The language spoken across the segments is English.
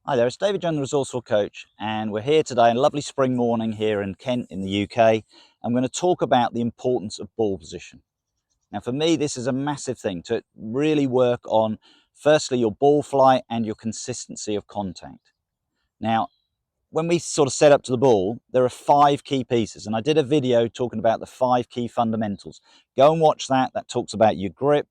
Hi there, it's David John, the Resourceful Coach, and we're here today on a lovely spring morning here in Kent in the UK. I'm going to talk about the importance of ball position. Now for me, this is a massive thing to really work on, firstly, your ball flight and your consistency of contact. Now, when we sort of set up to the ball, there are 5 key pieces, and I did a video talking about the 5 key fundamentals. Go and watch that. That talks about your grip,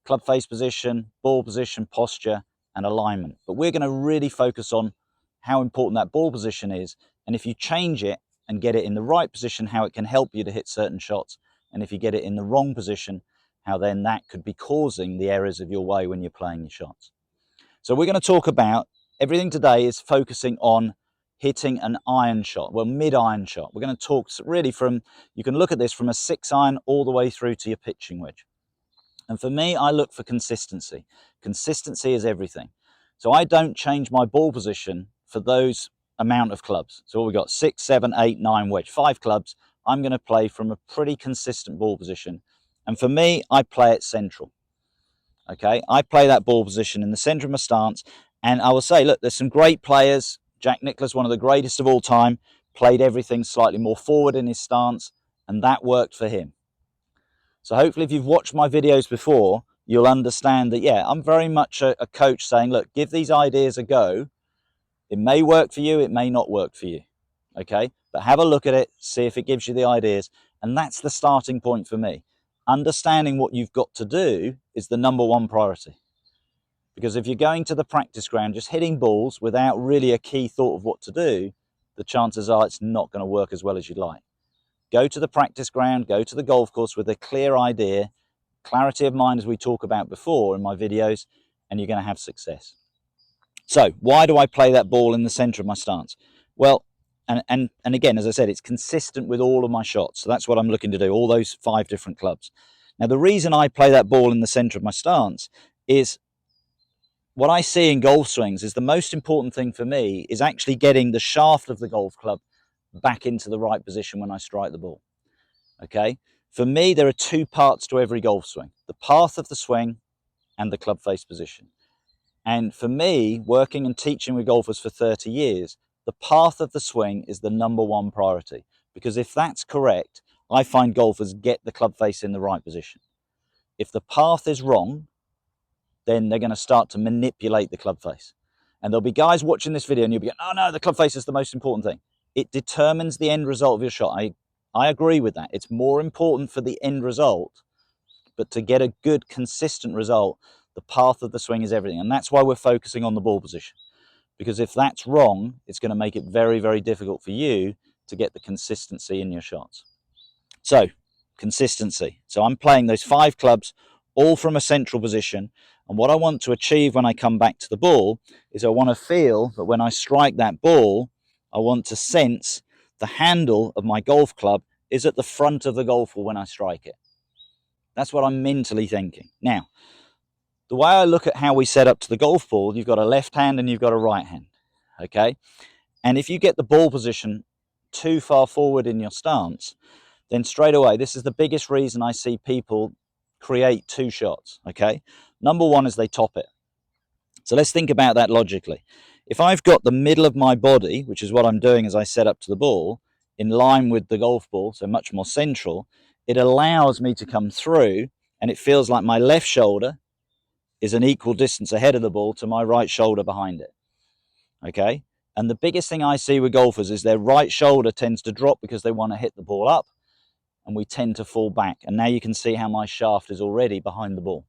club face position, ball position, posture, and alignment. But we're going to really focus on how important that ball position is, and if you change it and get it in the right position, how it can help you to hit certain shots, and if you get it in the wrong position, how then that could be causing the errors of your way when you're playing your shots. So we're going to talk about everything today is focusing on hitting an iron shot, well, mid-iron shot. We're going to talk really from, you can look at this from a 6-iron all the way through to your pitching wedge. And for me, I look for consistency. Consistency is everything. So I don't change my ball position for those amount of clubs. So we've got 6, 7, 8, 9 wedge, 5 clubs. I'm going to play from a pretty consistent ball position. And for me, I play it central. Okay, I play that ball position in the centre of my stance. And I will say, look, there's some great players. Jack Nicklaus, one of the greatest of all time, played everything slightly more forward in his stance, and that worked for him. So hopefully if you've watched my videos before, you'll understand that, yeah, I'm very much a coach saying, look, give these ideas a go. It may work for you, it may not work for you, okay? But have a look at it, see if it gives you the ideas. And that's the starting point for me. Understanding what you've got to do is the #1 priority. Because if you're going to the practice ground, just hitting balls without really a key thought of what to do, the chances are it's not going to work as well as you'd like. Go to the practice ground, go to the golf course with a clear idea, clarity of mind as we talk about before in my videos, and you're going to have success. So why do I play that ball in the centre of my stance? Well, and again, as I said, it's consistent with all of my shots. So that's what I'm looking to do, all those 5 different clubs. Now, the reason I play that ball in the centre of my stance is what I see in golf swings is the most important thing for me is actually getting the shaft of the golf club back into the right position when I strike the ball. Okay, for me, there are 2 parts to every golf swing: the path of the swing and the club face position. And for me, working and teaching with golfers for 30 years, the path of the swing is the #1 priority, because if that's correct, I find golfers get the club face in the right position. If the path is wrong, then they're going to start to manipulate the club face. And there'll be guys watching this video and you'll be going, oh no, the club face is the most important thing. It determines the end result of your shot. I agree with that. It's more important for the end result, but to get a good, consistent result, the path of the swing is everything. And that's why we're focusing on the ball position. Because if that's wrong, it's going to make it very, very difficult for you to get the consistency in your shots. So, consistency. So I'm playing those 5 clubs, all from a central position. And what I want to achieve when I come back to the ball is I want to feel that when I strike that ball, I want to sense the handle of my golf club is at the front of the golf ball when I strike it. That's what I'm mentally thinking. Now, the way I look at how we set up to the golf ball, you've got a left hand and you've got a right hand, okay? And if you get the ball position too far forward in your stance, then straight away, this is the biggest reason I see people create 2 shots, okay? #1 is they top it. So let's think about that logically. If I've got the middle of my body, which is what I'm doing as I set up to the ball, in line with the golf ball, so much more central, it allows me to come through, and it feels like my left shoulder is an equal distance ahead of the ball to my right shoulder behind it, okay? And the biggest thing I see with golfers is their right shoulder tends to drop because they want to hit the ball up, and we tend to fall back. And now you can see how my shaft is already behind the ball.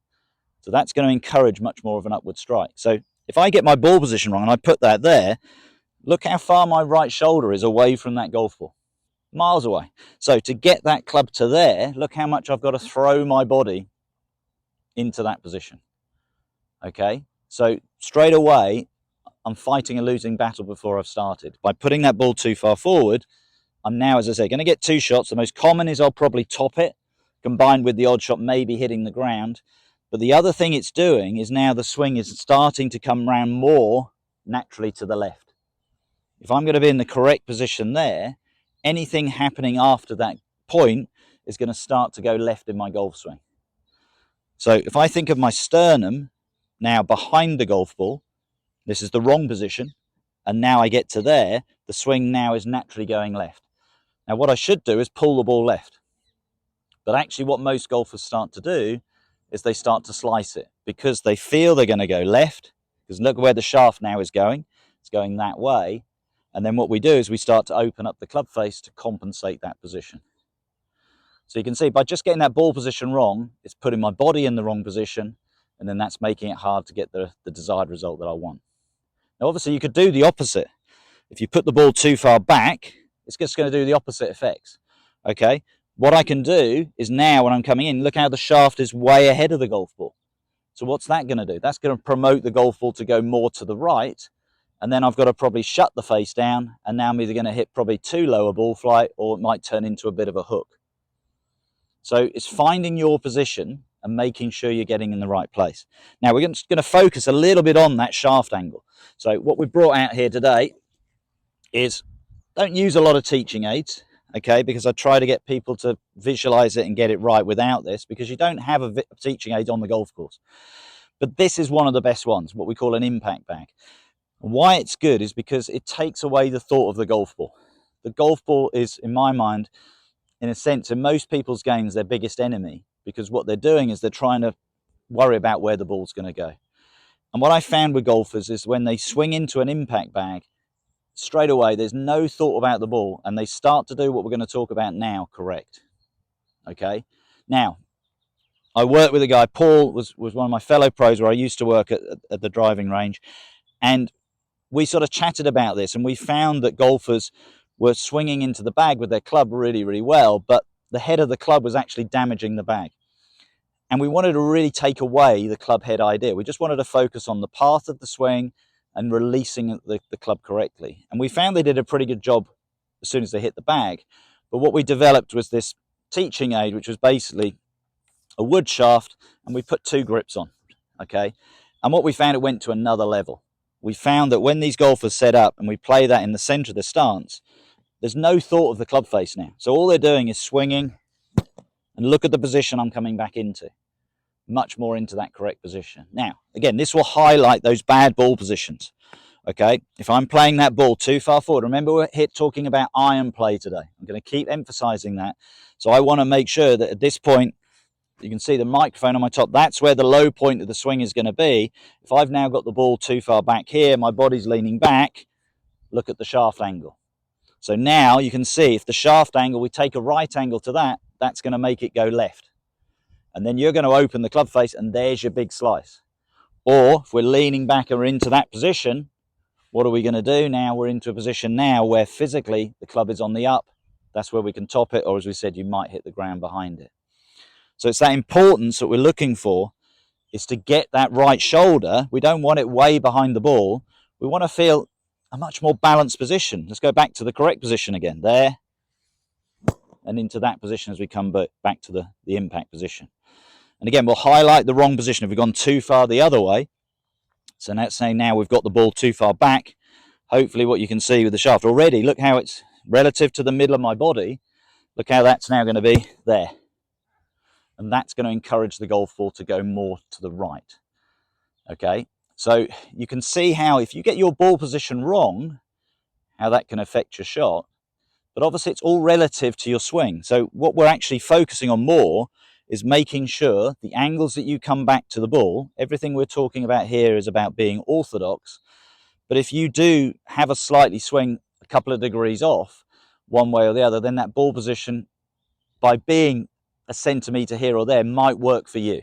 So that's going to encourage much more of an upward strike. So if I get my ball position wrong and I put that there, look how far my right shoulder is away from that golf ball. Miles away. So to get that club to there, look how much I've got to throw my body into that position. Okay? So straight away, I'm fighting a losing battle before I've started. By putting that ball too far forward, I'm now, as I say, going to get 2 shots. The most common is I'll probably top it, combined with the odd shot maybe hitting the ground. But the other thing it's doing is now the swing is starting to come round more naturally to the left. If I'm going to be in the correct position there, anything happening after that point is going to start to go left in my golf swing. So if I think of my sternum now behind the golf ball, this is the wrong position. and now I get to there, the swing now is naturally going left. Now what I should do is pull the ball left. But actually what most golfers start to do is they start to slice it because they feel they're going to go left, because look where the shaft now is going. It's going that way. And then what we do is we start to open up the club face to compensate that position. So you can see by just getting that ball position wrong, it's putting my body in the wrong position, and then that's making it hard to get the desired result that I want. Now obviously you could do the opposite. If you put the ball too far back, it's just going to do the opposite effects. Okay, what I can do is now when I'm coming in, look how the shaft is way ahead of the golf ball. So what's that going to do? That's going to promote the golf ball to go more to the right, and then I've got to probably shut the face down, and now I'm either going to hit probably too low a ball flight, or it might turn into a bit of a hook. So it's finding your position and making sure you're getting in the right place. Now we're just going to focus a little bit on that shaft angle. So what we've brought out here today is, don't use a lot of teaching aids, okay, because I try to get people to visualize it and get it right without this, because you don't have a teaching aid on the golf course. But this is one of the best ones, what we call an impact bag. And why it's good is because it takes away the thought of the golf ball. The golf ball is, in my mind, in a sense, in most people's games, their biggest enemy, because what they're doing is they're trying to worry about where the ball's going to go. And what I found with golfers is when they swing into an impact bag, straight away there's no thought about the ball, and they start to do what we're going to talk about now correct. Okay, now I worked with a guy, Paul was one of my fellow pros where I used to work at the driving range, and we sort of chatted about this, and we found that golfers were swinging into the bag with their club really, really well, but the head of the club was actually damaging the bag. And we wanted to really take away the club head idea. We just wanted to focus on the path of the swing and releasing the club correctly. And we found they did a pretty good job as soon as they hit the bag. But what we developed was this teaching aid, which was basically a wood shaft, and we put 2 grips on, okay? And what we found, it went to another level. We found that when these golfers set up and we play that in the center of the stance, there's no thought of the club face now. So all they're doing is swinging, and look at the position I'm coming back into. Much more into that correct position. Now, again, this will highlight those bad ball positions. Okay, if I'm playing that ball too far forward, remember we're talking about iron play today. I'm going to keep emphasizing that. So I want to make sure that at this point, you can see the microphone on my top, that's where the low point of the swing is going to be. If I've now got the ball too far back here, my body's leaning back, look at the shaft angle. So now you can see if the shaft angle, we take a right angle to that, that's going to make it go left. And then you're going to open the club face, and there's your big slice. Or if we're leaning back or into that position, what are we going to do now? We're into a position now where physically the club is on the up. That's where we can top it, or as we said, you might hit the ground behind it. So it's that importance that we're looking for, is to get that right shoulder. We don't want it way behind the ball. We want to feel a much more balanced position. Let's go back to the correct position again. There, and into that position as we come back to the impact position. And again, we'll highlight the wrong position if we've gone too far the other way. So let's say now we've got the ball too far back. Hopefully what you can see with the shaft already, look how it's relative to the middle of my body. Look how that's now going to be there. And that's going to encourage the golf ball to go more to the right. Okay, so you can see how if you get your ball position wrong, how that can affect your shot. But obviously it's all relative to your swing. So what we're actually focusing on more is making sure the angles that you come back to the ball, everything we're talking about here is about being orthodox. But if you do have a slightly swing a couple of degrees off, one way or the other, then that ball position, by being a centimetre here or there, might work for you.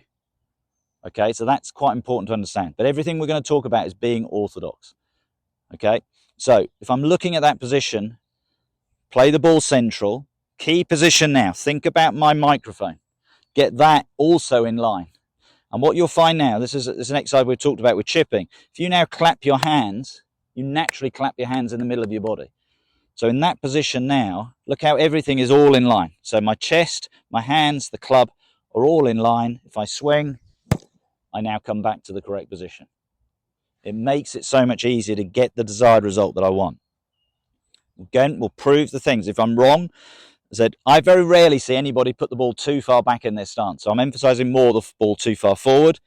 Okay, so that's quite important to understand. But everything we're going to talk about is being orthodox. Okay, so if I'm looking at that position, play the ball central, key position now. Think about my microphone. Get that also in line. And what you'll find now, this is an exercise we've talked about with chipping. If you now clap your hands, you naturally clap your hands in the middle of your body. So in that position now, look how everything is all in line. So my chest, my hands, the club are all in line. If I swing, I now come back to the correct position. It makes it so much easier to get the desired result that I want. Again, we'll prove the things. If I'm wrong, I very rarely see anybody put the ball too far back in their stance. So I'm emphasizing more the ball too far forward.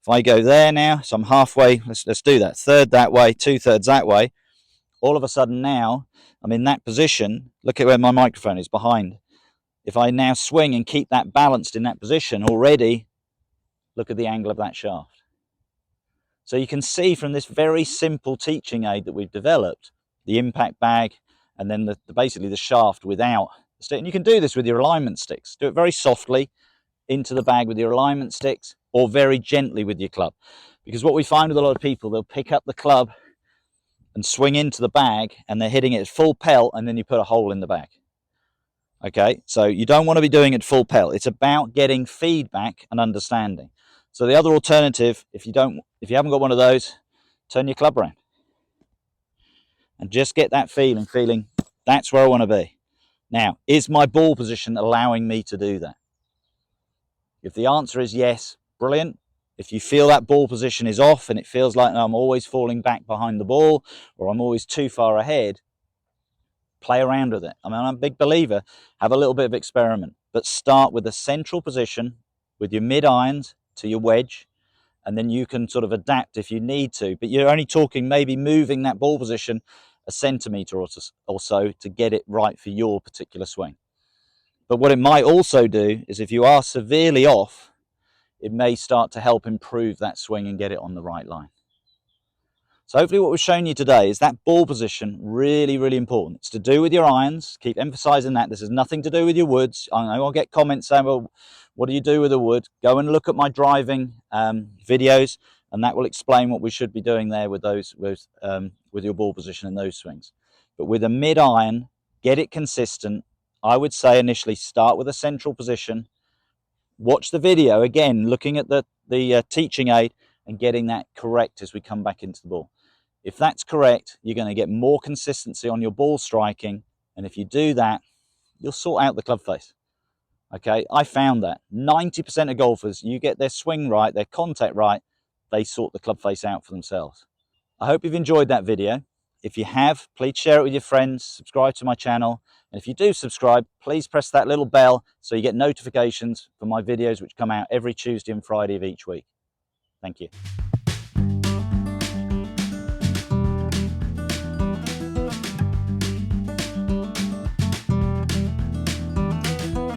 If I go there now, so I'm halfway, let's do that. Third that way, 2/3 that way. all of a sudden now I'm in that position. Look at where my microphone is, behind. If I now swing and keep that balanced in that position, already look at the angle of that shaft. So you can see from this very simple teaching aid that we've developed, the impact bag, and then basically the shaft without the stick. And you can do this with your alignment sticks. Do it very softly into the bag with your alignment sticks, or very gently with your club. Because what we find with a lot of people, they'll pick up the club and swing into the bag, and they're hitting it at full pelt, and then you put a hole in the bag. Okay, so you don't want to be doing it full pelt. It's about getting feedback and understanding. So the other alternative, if you haven't got one of those, turn your club around and just get that feeling that's where I want to be. Now, is my ball position allowing me to do that? If the answer is yes, brilliant. If you feel that ball position is off and it feels like I'm always falling back behind the ball or I'm always too far ahead, play around with it. I mean, I'm a big believer, have a little bit of experiment, but start with a central position with your mid-irons to your wedge, and then you can sort of adapt if you need to, but you're only talking maybe moving that ball position a centimetre or so to get it right for your particular swing. But what it might also do is if you are severely off, it may start to help improve that swing and get it on the right line. So hopefully what we've shown you today is that ball position, really, really important. It's to do with your irons. Keep emphasising that. This has nothing to do with your woods. I know I'll get comments saying, well, what do you do with a wood? Go and look at my driving videos, and that will explain what we should be doing there with those, with your ball position and those swings. But with a mid-iron, get it consistent. I would say initially start with a central position. Watch the video, again, looking at the teaching aid and getting that correct as we come back into the ball. If that's correct, you're going to get more consistency on your ball striking, and if you do that, you'll sort out the club face. Okay, I found that 90% of golfers, you get their swing right, their contact right, they sort the club face out for themselves. I hope you've enjoyed that video. If you have, please share it with your friends, subscribe to my channel, and if you do subscribe, please press that little bell so you get notifications for my videos which come out every Tuesday and Friday of each week. Thank you.